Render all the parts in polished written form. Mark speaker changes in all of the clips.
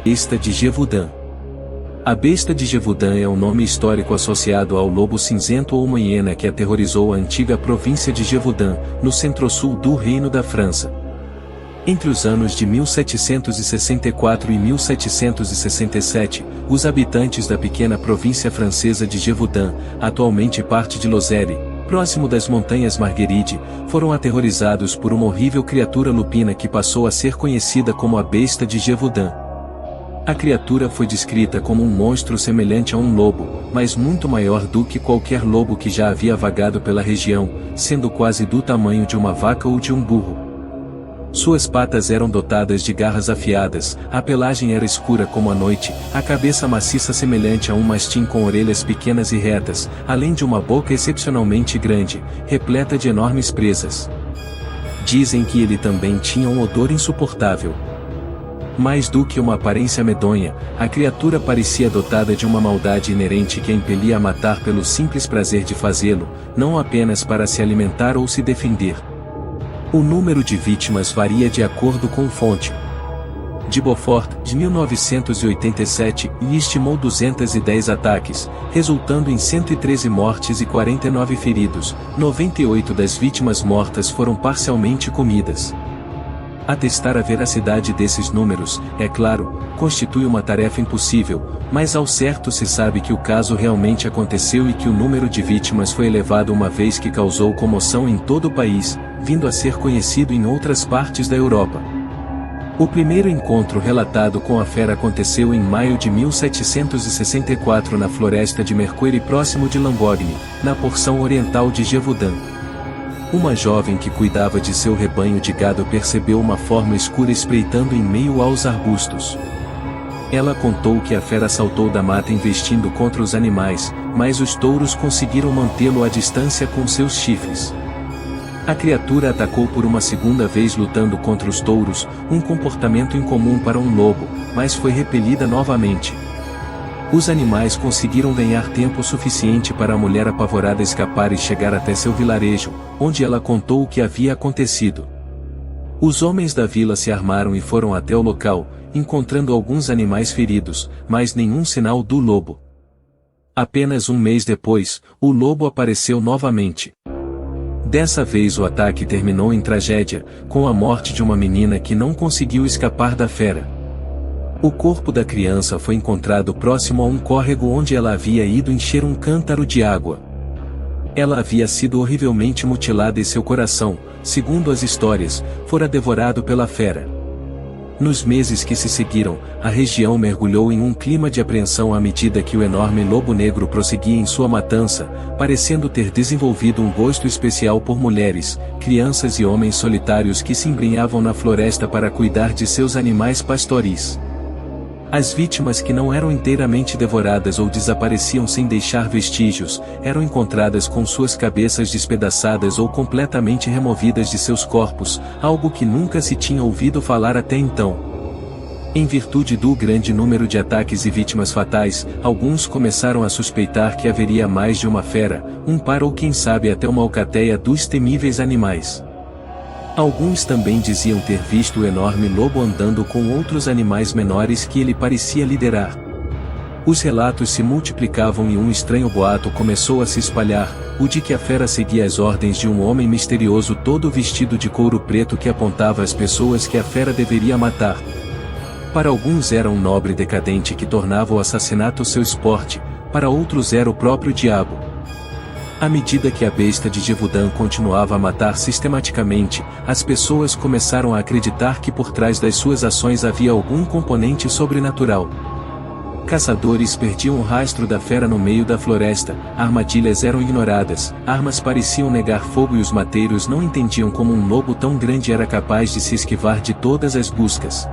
Speaker 1: Besta de Gévaudan. A besta de Gévaudan é um nome histórico associado ao lobo cinzento ou uma hiena que aterrorizou a antiga província de Gévaudan, no centro-sul do Reino da França. Entre os anos de 1764 e 1767, os habitantes da pequena província francesa de Gévaudan, atualmente parte de Lozère, próximo das montanhas Marguerite, foram aterrorizados por uma horrível criatura lupina que passou a ser conhecida como a Besta de Gévaudan. A criatura foi descrita como um monstro semelhante a um lobo, mas muito maior do que qualquer lobo que já havia vagado pela região, sendo quase do tamanho de uma vaca ou de um burro. Suas patas eram dotadas de garras afiadas, a pelagem era escura como a noite, a cabeça maciça semelhante a um mastim com orelhas pequenas e retas, além de uma boca excepcionalmente grande, repleta de enormes presas. Dizem que ele também tinha um odor insuportável. Mais do que uma aparência medonha, a criatura parecia dotada de uma maldade inerente que a impelia a matar pelo simples prazer de fazê-lo, não apenas para se alimentar ou se defender. O número de vítimas varia de acordo com fonte. De Beaufort, de 1987, estimou 210 ataques, resultando em 113 mortes e 49 feridos. 98 das vítimas mortas foram parcialmente comidas. Atestar a veracidade desses números, é claro, constitui uma tarefa impossível, mas ao certo se sabe que o caso realmente aconteceu e que o número de vítimas foi elevado uma vez que causou comoção em todo o país, vindo a ser conhecido em outras partes da Europa. O primeiro encontro relatado com a fera aconteceu em maio de 1764 na floresta de Mercoeur próximo de Lambogne, na porção oriental de Gévaudan. Uma jovem que cuidava de seu rebanho de gado percebeu uma forma escura espreitando em meio aos arbustos. Ela contou que a fera saltou da mata investindo contra os animais, mas os touros conseguiram mantê-lo à distância com seus chifres. A criatura atacou por uma segunda vez lutando contra os touros, um comportamento incomum para um lobo, mas foi repelida novamente. Os animais conseguiram ganhar tempo suficiente para a mulher apavorada escapar e chegar até seu vilarejo, onde ela contou o que havia acontecido. Os homens da vila se armaram e foram até o local, encontrando alguns animais feridos, mas nenhum sinal do lobo. Apenas um mês depois, o lobo apareceu novamente. Dessa vez o ataque terminou em tragédia, com a morte de uma menina que não conseguiu escapar da fera. O corpo da criança foi encontrado próximo a um córrego onde ela havia ido encher um cântaro de água. Ela havia sido horrivelmente mutilada e seu coração, segundo as histórias, fora devorado pela fera. Nos meses que se seguiram, a região mergulhou em um clima de apreensão à medida que o enorme lobo negro prosseguia em sua matança, parecendo ter desenvolvido um gosto especial por mulheres, crianças e homens solitários que se embrenhavam na floresta para cuidar de seus animais pastoris. As vítimas que não eram inteiramente devoradas ou desapareciam sem deixar vestígios, eram encontradas com suas cabeças despedaçadas ou completamente removidas de seus corpos, algo que nunca se tinha ouvido falar até então. Em virtude do grande número de ataques e vítimas fatais, alguns começaram a suspeitar que haveria mais de uma fera, um par ou quem sabe até uma alcateia dos temíveis animais. Alguns também diziam ter visto o enorme lobo andando com outros animais menores que ele parecia liderar. Os relatos se multiplicavam e um estranho boato começou a se espalhar, o de que a fera seguia as ordens de um homem misterioso todo vestido de couro preto que apontava às pessoas que a fera deveria matar. Para alguns era um nobre decadente que tornava o assassinato seu esporte, para outros era o próprio diabo. À medida que a besta de Gévaudan continuava a matar sistematicamente, as pessoas começaram a acreditar que por trás das suas ações havia algum componente sobrenatural. Caçadores perdiam o rastro da fera no meio da floresta, armadilhas eram ignoradas, armas pareciam negar fogo e os mateiros não entendiam como um lobo tão grande era capaz de se esquivar de todas as buscas.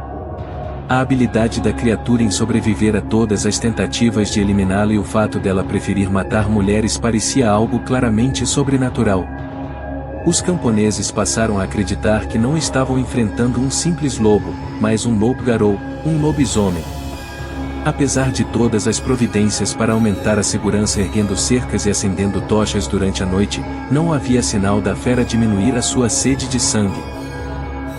Speaker 1: A habilidade da criatura em sobreviver a todas as tentativas de eliminá-la e o fato dela preferir matar mulheres parecia algo claramente sobrenatural. Os camponeses passaram a acreditar que não estavam enfrentando um simples lobo, mas um loup-garou, um lobisomem. Apesar de todas as providências para aumentar a segurança erguendo cercas e acendendo tochas durante a noite, não havia sinal da fera diminuir a sua sede de sangue.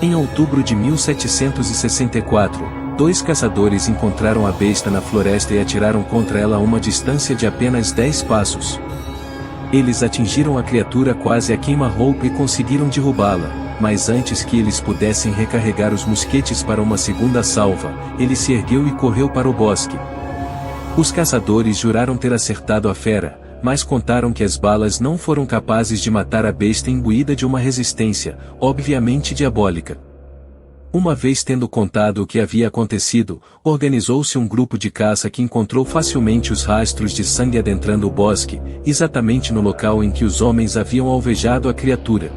Speaker 1: Em outubro de 1764, Dois caçadores encontraram a besta na floresta e atiraram contra ela a uma distância de apenas 10 passos. Eles atingiram a criatura quase a queima-roupa e conseguiram derrubá-la, mas antes que eles pudessem recarregar os mosquetes para uma segunda salva, ele se ergueu e correu para o bosque. Os caçadores juraram ter acertado a fera, mas contaram que as balas não foram capazes de matar a besta imbuída de uma resistência, obviamente diabólica. Uma vez tendo contado o que havia acontecido, organizou-se um grupo de caça que encontrou facilmente os rastros de sangue adentrando o bosque, exatamente no local em que os homens haviam alvejado a criatura.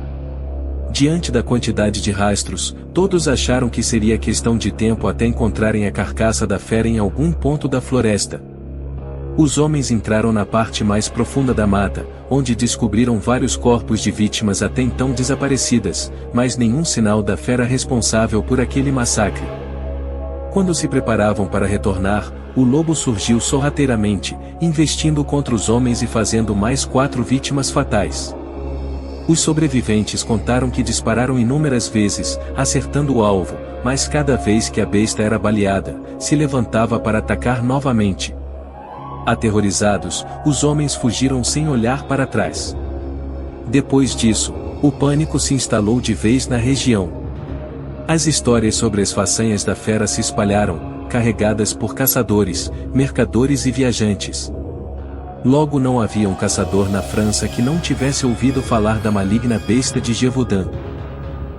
Speaker 1: Diante da quantidade de rastros, todos acharam que seria questão de tempo até encontrarem a carcaça da fera em algum ponto da floresta. Os homens entraram na parte mais profunda da mata, onde descobriram vários corpos de vítimas até então desaparecidas, mas nenhum sinal da fera responsável por aquele massacre. Quando se preparavam para retornar, o lobo surgiu sorrateiramente, investindo contra os homens e fazendo mais 4 vítimas fatais. Os sobreviventes contaram que dispararam inúmeras vezes, acertando o alvo, mas cada vez que a besta era baleada, se levantava para atacar novamente. Aterrorizados, os homens fugiram sem olhar para trás. Depois disso, o pânico se instalou de vez na região. As histórias sobre as façanhas da fera se espalharam, carregadas por caçadores, mercadores e viajantes. Logo não havia um caçador na França que não tivesse ouvido falar da maligna besta de Gévaudan.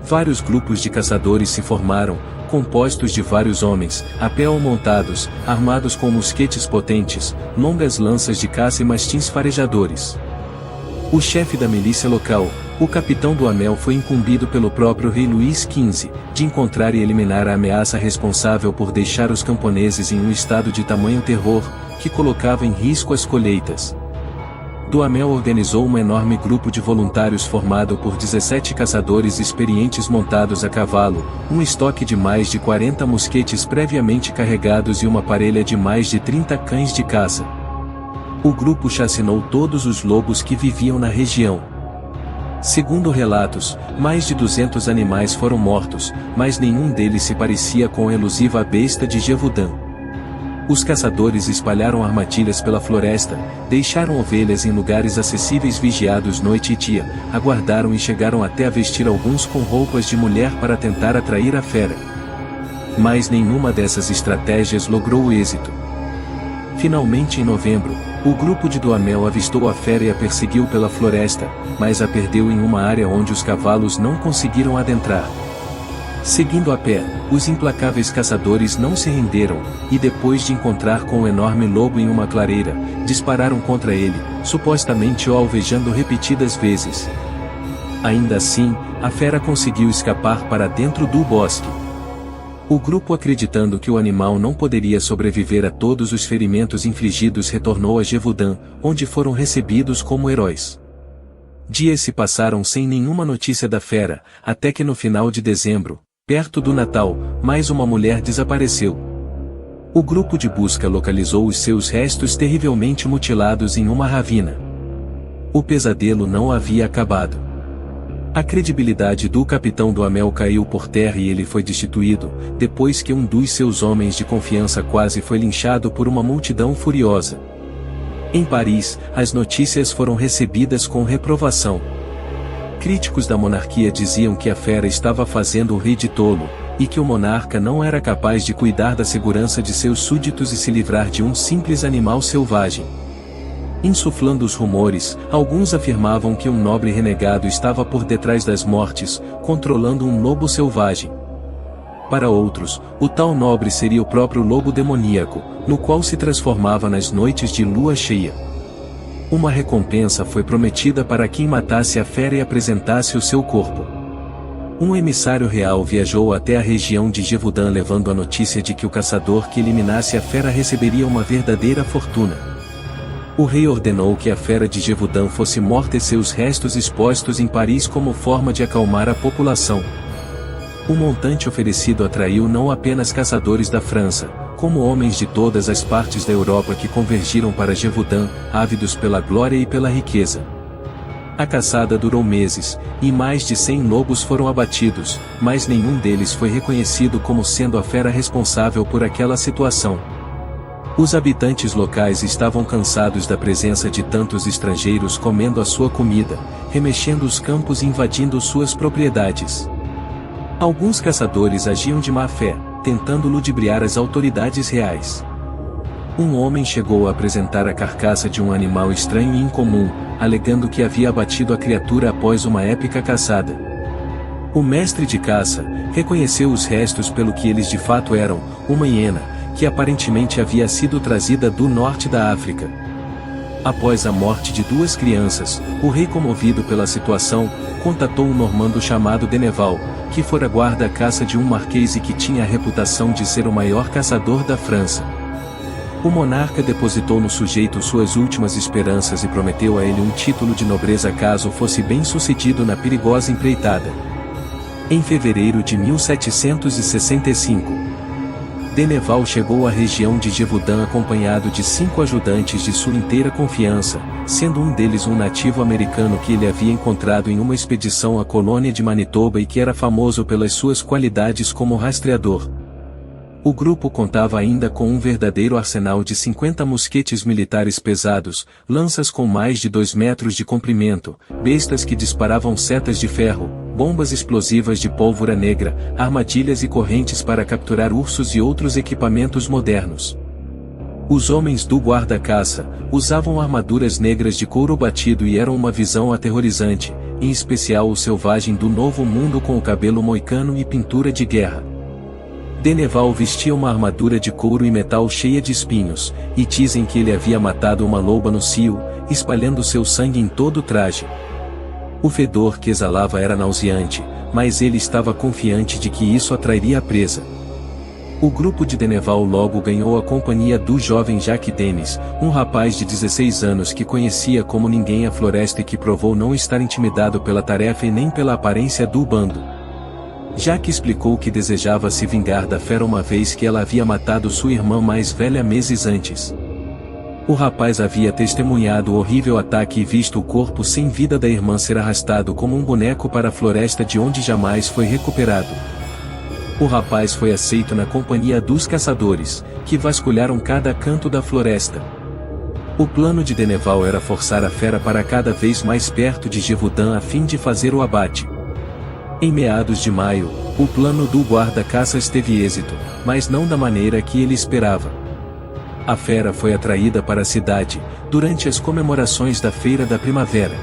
Speaker 1: Vários grupos de caçadores se formaram, compostos de vários homens, a pé ou montados, armados com mosquetes potentes, longas lanças de caça e mastins farejadores. O chefe da milícia local, o capitão Duhamel, foi incumbido pelo próprio rei Luís XV, de encontrar e eliminar a ameaça responsável por deixar os camponeses em um estado de tamanho terror, que colocava em risco as colheitas. Duhamel organizou um enorme grupo de voluntários formado por 17 caçadores experientes montados a cavalo, um estoque de mais de 40 mosquetes previamente carregados e uma parelha de mais de 30 cães de caça. O grupo chacinou todos os lobos que viviam na região. Segundo relatos, mais de 200 animais foram mortos, mas nenhum deles se parecia com a elusiva besta de Gévaudan. Os caçadores espalharam armadilhas pela floresta, deixaram ovelhas em lugares acessíveis vigiados noite e dia, aguardaram e chegaram até a vestir alguns com roupas de mulher para tentar atrair a fera. Mas nenhuma dessas estratégias logrou êxito. Finalmente em novembro, o grupo de Duhamel avistou a fera e a perseguiu pela floresta, mas a perdeu em uma área onde os cavalos não conseguiram adentrar. Seguindo a pé, os implacáveis caçadores não se renderam, e depois de encontrar com o enorme lobo em uma clareira, dispararam contra ele, supostamente o alvejando repetidas vezes. Ainda assim, a fera conseguiu escapar para dentro do bosque. O grupo, acreditando que o animal não poderia sobreviver a todos os ferimentos infligidos, retornou a Gévaudan, onde foram recebidos como heróis. Dias se passaram sem nenhuma notícia da fera, até que no final de dezembro, perto do Natal, mais uma mulher desapareceu. O grupo de busca localizou os seus restos terrivelmente mutilados em uma ravina. O pesadelo não havia acabado. A credibilidade do capitão Duhamel caiu por terra e ele foi destituído, depois que um dos seus homens de confiança quase foi linchado por uma multidão furiosa. Em Paris, as notícias foram recebidas com reprovação. Críticos da monarquia diziam que a fera estava fazendo o rei de tolo, e que o monarca não era capaz de cuidar da segurança de seus súditos e se livrar de um simples animal selvagem. Insuflando os rumores, alguns afirmavam que um nobre renegado estava por detrás das mortes, controlando um lobo selvagem. Para outros, o tal nobre seria o próprio lobo demoníaco, no qual se transformava nas noites de lua cheia. Uma recompensa foi prometida para quem matasse a fera e apresentasse o seu corpo. Um emissário real viajou até a região de Gévaudan levando a notícia de que o caçador que eliminasse a fera receberia uma verdadeira fortuna. O rei ordenou que a fera de Gévaudan fosse morta e seus restos expostos em Paris como forma de acalmar a população. O montante oferecido atraiu não apenas caçadores da França, como homens de todas as partes da Europa que convergiram para Gévaudan, ávidos pela glória e pela riqueza. A caçada durou meses, e mais de 100 lobos foram abatidos, mas nenhum deles foi reconhecido como sendo a fera responsável por aquela situação. Os habitantes locais estavam cansados da presença de tantos estrangeiros comendo a sua comida, remexendo os campos e invadindo suas propriedades. Alguns caçadores agiam de má fé, tentando ludibriar as autoridades reais. Um homem chegou a apresentar a carcaça de um animal estranho e incomum, alegando que havia abatido a criatura após uma épica caçada. O mestre de caça reconheceu os restos pelo que eles de fato eram, uma hiena, que aparentemente havia sido trazida do norte da África. Após a morte de 2 crianças, o rei, comovido pela situação, contatou um normando chamado Deneval, que fora guarda-caça de um marquês e que tinha a reputação de ser o maior caçador da França. O monarca depositou no sujeito suas últimas esperanças e prometeu a ele um título de nobreza caso fosse bem-sucedido na perigosa empreitada. Em fevereiro de 1765, Deneval chegou à região de Gévaudan acompanhado de 5 ajudantes de sua inteira confiança, sendo um deles um nativo americano que ele havia encontrado em uma expedição à colônia de Manitoba e que era famoso pelas suas qualidades como rastreador. O grupo contava ainda com um verdadeiro arsenal de 50 mosquetes militares pesados, lanças com mais de 2 metros de comprimento, bestas que disparavam setas de ferro, bombas explosivas de pólvora negra, armadilhas e correntes para capturar ursos e outros equipamentos modernos. Os homens do guarda-caça usavam armaduras negras de couro batido e eram uma visão aterrorizante, em especial o selvagem do Novo Mundo com o cabelo moicano e pintura de guerra. Deneval vestia uma armadura de couro e metal cheia de espinhos, e dizem que ele havia matado uma loba no cio, espalhando seu sangue em todo o traje. O fedor que exalava era nauseante, mas ele estava confiante de que isso atrairia a presa. O grupo de Deneval logo ganhou a companhia do jovem Jacques Denis, um rapaz de 16 anos que conhecia como ninguém a floresta e que provou não estar intimidado pela tarefa e nem pela aparência do bando. Jacques explicou que desejava se vingar da fera uma vez que ela havia matado sua irmã mais velha meses antes. O rapaz havia testemunhado o horrível ataque e visto o corpo sem vida da irmã ser arrastado como um boneco para a floresta de onde jamais foi recuperado. O rapaz foi aceito na companhia dos caçadores, que vasculharam cada canto da floresta. O plano de Deneval era forçar a fera para cada vez mais perto de Gévaudan a fim de fazer o abate. Em meados de maio, o plano do guarda-caças teve êxito, mas não da maneira que ele esperava. A fera foi atraída para a cidade, durante as comemorações da Feira da Primavera.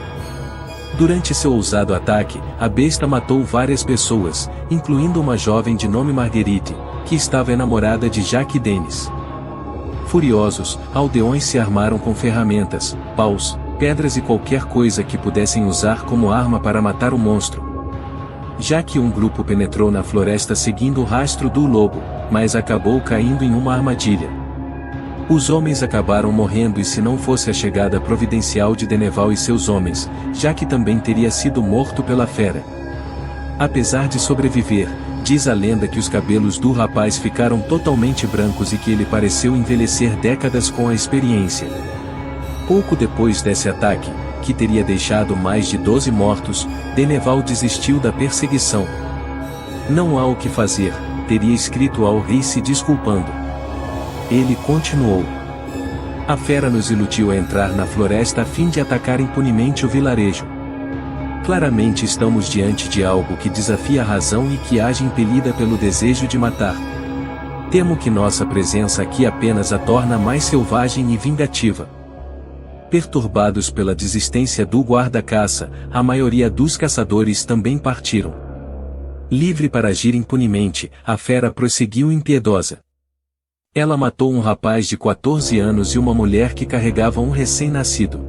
Speaker 1: Durante seu ousado ataque, a besta matou várias pessoas, incluindo uma jovem de nome Marguerite, que estava enamorada de Jacques Denis. Furiosos, aldeões se armaram com ferramentas, paus, pedras e qualquer coisa que pudessem usar como arma para matar o monstro. Já que um grupo penetrou na floresta seguindo o rastro do lobo, mas acabou caindo em uma armadilha. Os homens acabaram morrendo e se não fosse a chegada providencial de Deneval e seus homens, Jacques também teria sido morto pela fera. Apesar de sobreviver, diz a lenda que os cabelos do rapaz ficaram totalmente brancos e que ele pareceu envelhecer décadas com a experiência. Pouco depois desse ataque, que teria deixado mais de 12 mortos, Deneval desistiu da perseguição. Não há o que fazer, teria escrito ao rei se desculpando. Ele continuou. A fera nos iludiu a entrar na floresta a fim de atacar impunemente o vilarejo. Claramente estamos diante de algo que desafia a razão e que age impelida pelo desejo de matar. Temo que nossa presença aqui apenas a torna mais selvagem e vingativa. Perturbados pela desistência do guarda-caça, a maioria dos caçadores também partiram. Livre para agir impunemente, a fera prosseguiu impiedosa. Ela matou um rapaz de 14 anos e uma mulher que carregava um recém-nascido.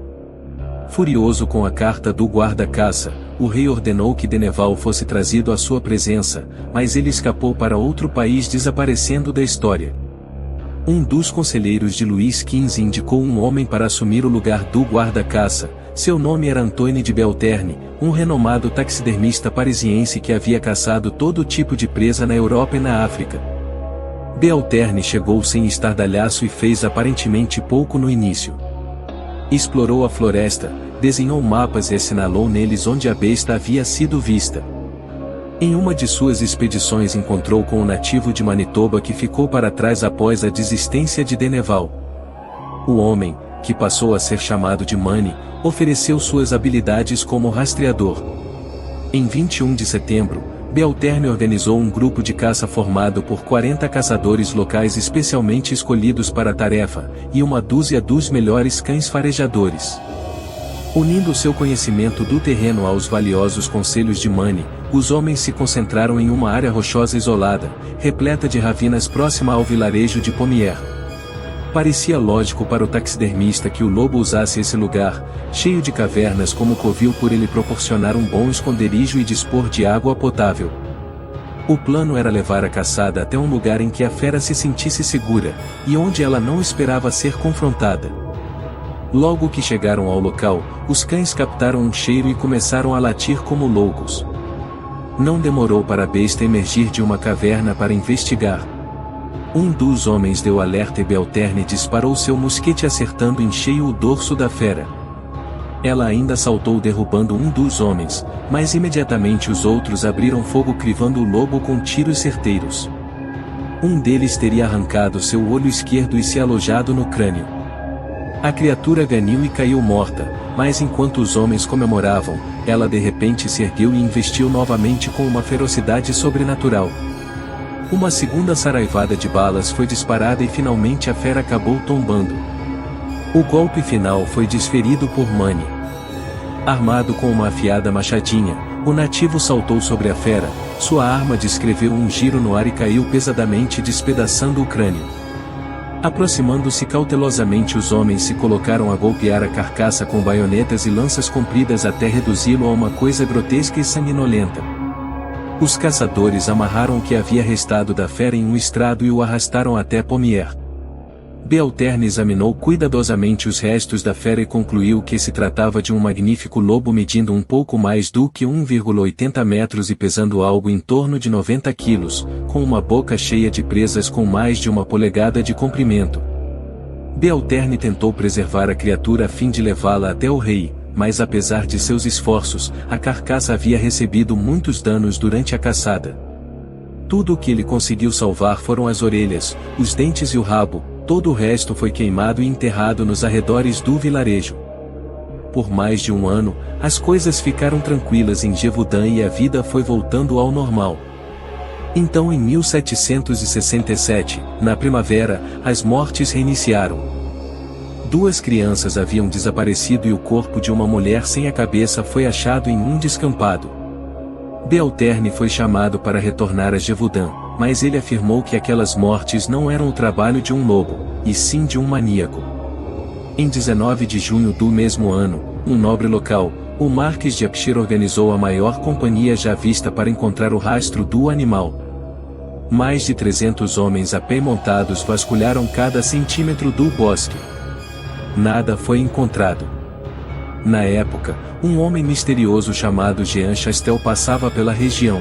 Speaker 1: Furioso com a carta do guarda-caça, o rei ordenou que Deneval fosse trazido à sua presença, mas ele escapou para outro país desaparecendo da história. Um dos conselheiros de Luís XV indicou um homem para assumir o lugar do guarda-caça. Seu nome era Antoine de Belterne, um renomado taxidermista parisiense que havia caçado todo tipo de presa na Europa e na África. Belterne chegou sem estardalhaço e fez aparentemente pouco no início. Explorou a floresta, desenhou mapas e assinalou neles onde a besta havia sido vista. Em uma de suas expedições encontrou com um nativo de Manitoba que ficou para trás após a desistência de Deneval. O homem, que passou a ser chamado de Manny, ofereceu suas habilidades como rastreador. Em 21 de setembro, Belterne organizou um grupo de caça formado por 40 caçadores locais especialmente escolhidos para a tarefa, e uma dúzia dos melhores cães farejadores. Unindo seu conhecimento do terreno aos valiosos conselhos de Manny, os homens se concentraram em uma área rochosa isolada, repleta de ravinas próxima ao vilarejo de Pommier. Parecia lógico para o taxidermista que o lobo usasse esse lugar, cheio de cavernas como covil por ele proporcionar um bom esconderijo e dispor de água potável. O plano era levar a caçada até um lugar em que a fera se sentisse segura, e onde ela não esperava ser confrontada. Logo que chegaram ao local, os cães captaram um cheiro e começaram a latir como loucos. Não demorou para a besta emergir de uma caverna para investigar. Um dos homens deu alerta e Belterne disparou seu mosquete acertando em cheio o dorso da fera. Ela ainda saltou derrubando um dos homens, mas imediatamente os outros abriram fogo crivando o lobo com tiros certeiros. Um deles teria arrancado seu olho esquerdo e se alojado no crânio. A criatura ganiu e caiu morta, mas enquanto os homens comemoravam, ela de repente se ergueu e investiu novamente com uma ferocidade sobrenatural. Uma segunda saraivada de balas foi disparada e finalmente a fera acabou tombando. O golpe final foi desferido por Manny. Armado com uma afiada machadinha, o nativo saltou sobre a fera, sua arma descreveu um giro no ar e caiu pesadamente despedaçando o crânio. Aproximando-se cautelosamente os homens se colocaram a golpear a carcaça com baionetas e lanças compridas até reduzi-lo a uma coisa grotesca e sanguinolenta. Os caçadores amarraram o que havia restado da fera em um estrado e o arrastaram até Pommier. Belterne examinou cuidadosamente os restos da fera e concluiu que se tratava de um magnífico lobo medindo um pouco mais do que 1,80 metros e pesando algo em torno de 90 quilos, com uma boca cheia de presas com mais de 1 polegada de comprimento. Belterne tentou preservar a criatura a fim de levá-la até o rei, mas apesar de seus esforços, a carcaça havia recebido muitos danos durante a caçada. Tudo o que ele conseguiu salvar foram as orelhas, os dentes e o rabo, todo o resto foi queimado e enterrado nos arredores do vilarejo. Por mais de 1 ano, as coisas ficaram tranquilas em Gévaudan e a vida foi voltando ao normal. Então em 1767, na primavera, as mortes reiniciaram. 2 crianças haviam desaparecido e o corpo de uma mulher sem a cabeça foi achado em um descampado. Belterne foi chamado para retornar a Gévaudan, mas ele afirmou que aquelas mortes não eram o trabalho de um lobo, e sim de um maníaco. Em 19 de junho do mesmo ano, um nobre local, o Marquês de Upshur organizou a maior companhia já vista para encontrar o rastro do animal. Mais de 300 homens a pé montados vasculharam cada centímetro do bosque. Nada foi encontrado. Na época, um homem misterioso chamado Jean Chastel passava pela região.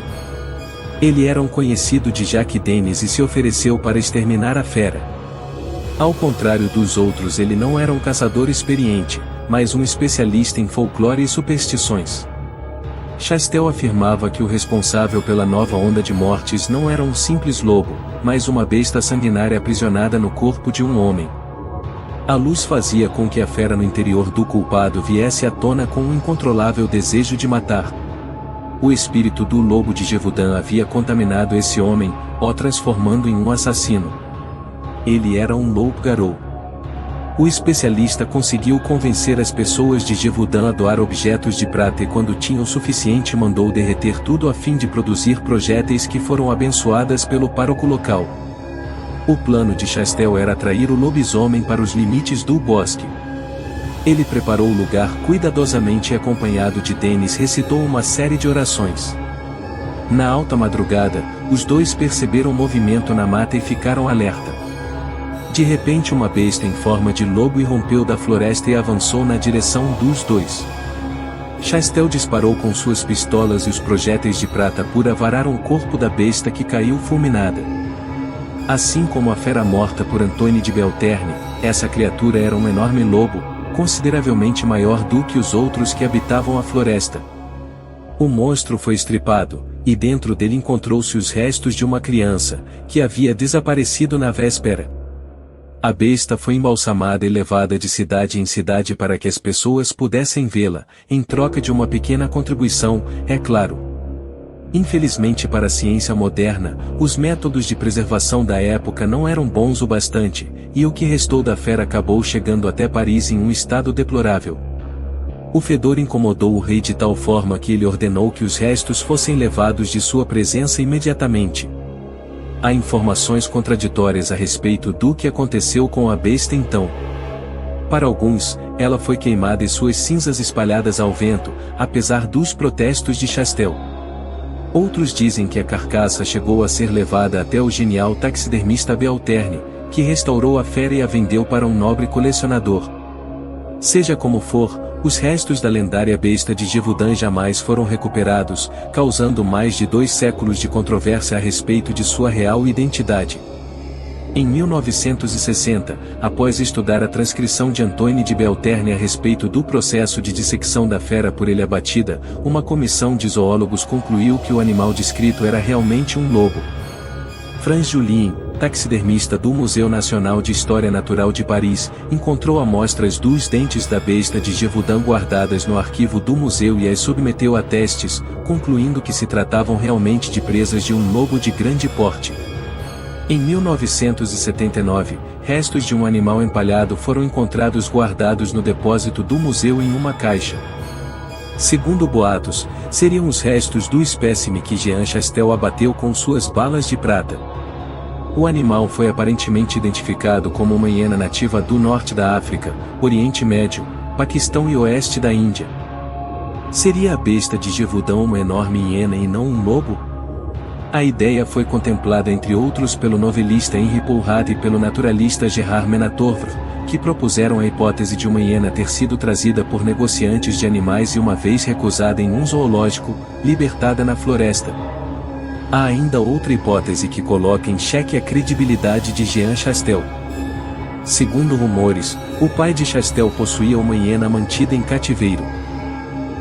Speaker 1: Ele era um conhecido de Jacques Denis e se ofereceu para exterminar a fera. Ao contrário dos outros, ele não era um caçador experiente, mas um especialista em folclore e superstições. Chastel afirmava que o responsável pela nova onda de mortes não era um simples lobo, mas uma besta sanguinária aprisionada no corpo de um homem. A luz fazia com que a fera no interior do culpado viesse à tona com um incontrolável desejo de matar. O espírito do lobo de Gévaudan havia contaminado esse homem, o transformando em um assassino. Ele era um loup-garou. O especialista conseguiu convencer as pessoas de Gévaudan a doar objetos de prata e quando tinha o suficiente mandou derreter tudo a fim de produzir projéteis que foram abençoadas pelo pároco local. O plano de Chastel era atrair o lobisomem para os limites do bosque. Ele preparou o lugar cuidadosamente e acompanhado de Denis recitou uma série de orações. Na alta madrugada, os dois perceberam movimento na mata e ficaram alerta. De repente uma besta em forma de lobo irrompeu da floresta e avançou na direção dos dois. Chastel disparou com suas pistolas e os projéteis de prata pura vararam o corpo da besta que caiu fulminada. Assim como a fera morta por Antônio de Belterne, essa criatura era um enorme lobo, consideravelmente maior do que os outros que habitavam a floresta. O monstro foi estripado, e dentro dele encontrou-se os restos de uma criança, que havia desaparecido na véspera. A besta foi embalsamada e levada de cidade em cidade para que as pessoas pudessem vê-la, em troca de uma pequena contribuição, é claro. Infelizmente para a ciência moderna, os métodos de preservação da época não eram bons o bastante, e o que restou da fera acabou chegando até Paris em um estado deplorável. O fedor incomodou o rei de tal forma que ele ordenou que os restos fossem levados de sua presença imediatamente. Há informações contraditórias a respeito do que aconteceu com a besta então. Para alguns, ela foi queimada e suas cinzas espalhadas ao vento, apesar dos protestos de Chastel. Outros dizem que a carcaça chegou a ser levada até o genial taxidermista Belterne, que restaurou a fera e a vendeu para um nobre colecionador. Seja como for, os restos da lendária besta de Gévaudan jamais foram recuperados, causando mais de 2 séculos de controvérsia a respeito de sua real identidade. Em 1960, após estudar a transcrição de Antoine de Belterne a respeito do processo de dissecção da fera por ele abatida, uma comissão de zoólogos concluiu que o animal descrito era realmente um lobo. Franz Julien, taxidermista do Museu Nacional de História Natural de Paris, encontrou amostras dos dentes da besta de Gévaudan guardadas no arquivo do museu e as submeteu a testes, concluindo que se tratavam realmente de presas de um lobo de grande porte. Em 1979, restos de um animal empalhado foram encontrados guardados no depósito do museu em uma caixa. Segundo boatos, seriam os restos do espécime que Jean Chastel abateu com suas balas de prata. O animal foi aparentemente identificado como uma hiena nativa do norte da África, Oriente Médio, Paquistão e oeste da Índia. Seria a besta de Gévaudan uma enorme hiena e não um lobo? A ideia foi contemplada entre outros pelo novelista Henri Poulhat e pelo naturalista Gérard Menatorvre, que propuseram a hipótese de uma hiena ter sido trazida por negociantes de animais e uma vez recusada em um zoológico, libertada na floresta. Há ainda outra hipótese que coloca em xeque a credibilidade de Jean Chastel. Segundo rumores, o pai de Chastel possuía uma hiena mantida em cativeiro.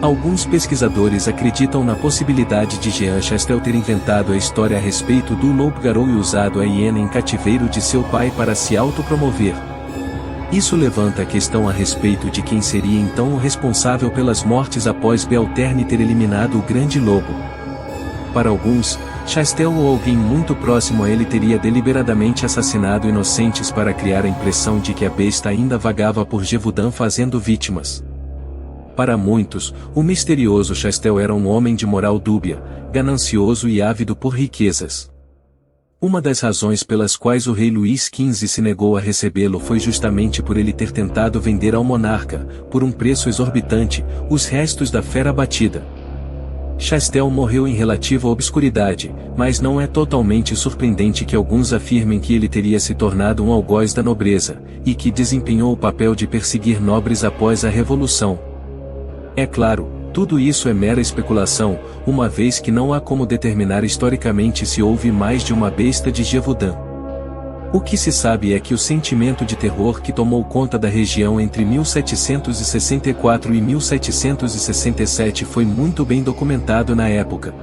Speaker 1: Alguns pesquisadores acreditam na possibilidade de Jean Chastel ter inventado a história a respeito do loup-garou e usado a hiena em cativeiro de seu pai para se autopromover. Isso levanta a questão a respeito de quem seria então o responsável pelas mortes após Belterne ter eliminado o grande lobo. Para alguns, Chastel ou alguém muito próximo a ele teria deliberadamente assassinado inocentes para criar a impressão de que a besta ainda vagava por Gévaudan fazendo vítimas. Para muitos, o misterioso Chastel era um homem de moral dúbia, ganancioso e ávido por riquezas. Uma das razões pelas quais o rei Luís XV se negou a recebê-lo foi justamente por ele ter tentado vender ao monarca, por um preço exorbitante, os restos da fera abatida. Chastel morreu em relativa obscuridade, mas não é totalmente surpreendente que alguns afirmem que ele teria se tornado um algoz da nobreza, e que desempenhou o papel de perseguir nobres após a Revolução. É claro, tudo isso é mera especulação, uma vez que não há como determinar historicamente se houve mais de uma besta de Gévaudan. O que se sabe é que o sentimento de terror que tomou conta da região entre 1764 e 1767 foi muito bem documentado na época.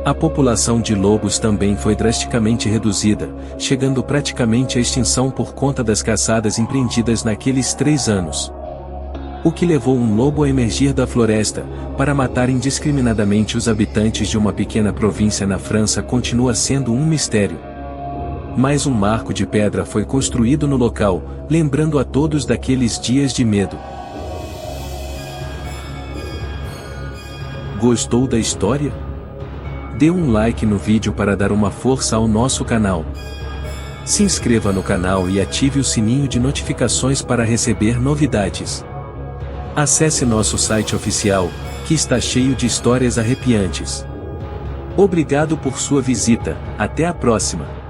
Speaker 1: A população de lobos também foi drasticamente reduzida, chegando praticamente à extinção por conta das caçadas empreendidas naqueles 3 anos. O que levou um lobo a emergir da floresta, para matar indiscriminadamente os habitantes de uma pequena província na França continua sendo um mistério. Mais um marco de pedra foi construído no local, lembrando a todos daqueles dias de medo. Gostou da história? Dê um like no vídeo para dar uma força ao nosso canal. Se inscreva no canal e ative o sininho de notificações para receber novidades. Acesse nosso site oficial, que está cheio de histórias arrepiantes. Obrigado por sua visita, até a próxima!